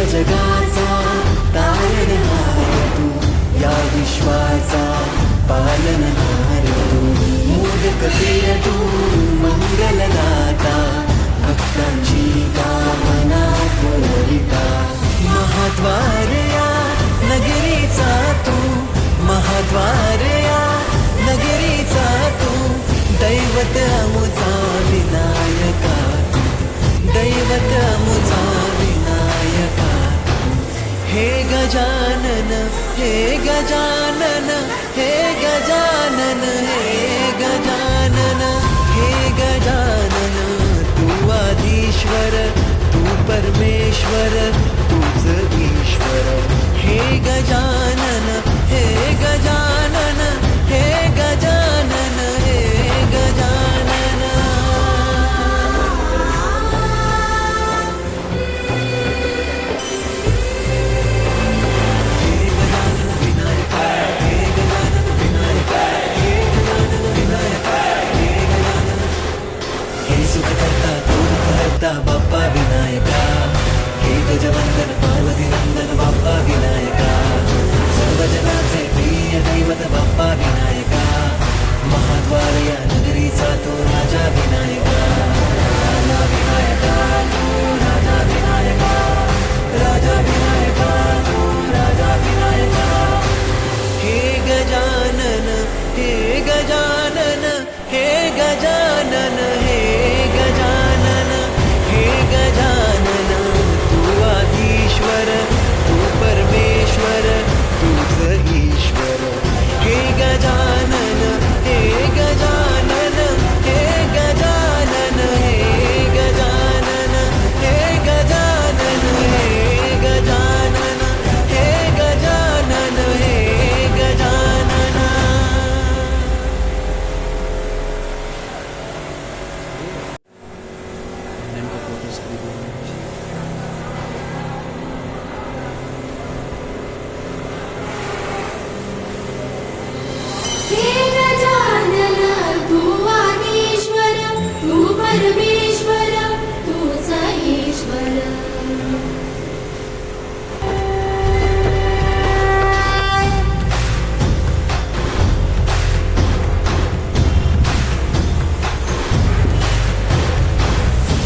जगाचा तारणहार तू, या विश्वाचा पालनहार तू, मोदक प्रिय तू, मंगलदाता, भक्तांची कामना पुरविता. महाद्वार या नगरीचा तू, महाद्वार या नगरीचा तू, दैवत अमुचा विनायका, दैवत अमुचा विनायका. हे गजानन, हे गजानन, हे गजानन, हे गजानन, हे गजानन. तू आदिश्वर, तू परमेश्वर, तूच ईश्वर. हे गजानन, हे गजानन, हे गजानन, हे गजानन. बाप्पा विनायका, हे गजवंदन पार्वती नंदन बाप्पा विनायका, सर्व जनाचे प्रिय दैवत बाप्पा विनायका. महाद्वार या नगरीचा तो राजा विनायका, राजा विनायका तू, राजा विनायका, राजा विनायका तू, राजा विनायका. हे गजानन, हे गजानन, हे गजानन, हे गजानन, हे गजानन. तू आदिश्वर, तू परमेश्वर, तूच ईश्वर. हे गजानन, हे गजानन, हे गजानन, हे गजानन, हे गजानन, हे गजानन, हे गजानन, हे गजानन. हे गजानन, तू आदिश्वर, तू परमेश्वर, तूच ईश्वर.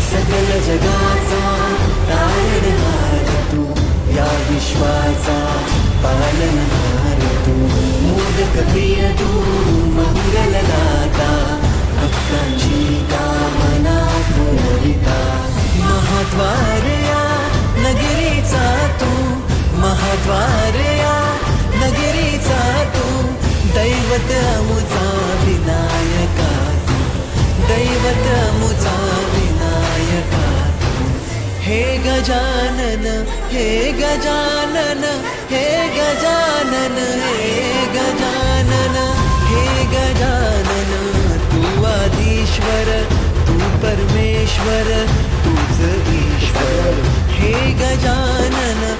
सकल जगाचा तारणहार तू, या विश्वाचा पालनहार तू, मोदक प्रिय तू, मंगलदाता, भक्तांची कामना पुरविता. महाद्वार या नगरीचा तू, महाद्वार या नगरीचा तू, दैवत अमुचा विनायका, दैवत अमुचा विनायका. हे गजानन, हे गजानन, हे गजानन, हे गजानन, हे गजानन. तू आदिश्वर, तू परमेश्वर, तूच ईश्वर. हे गजानन,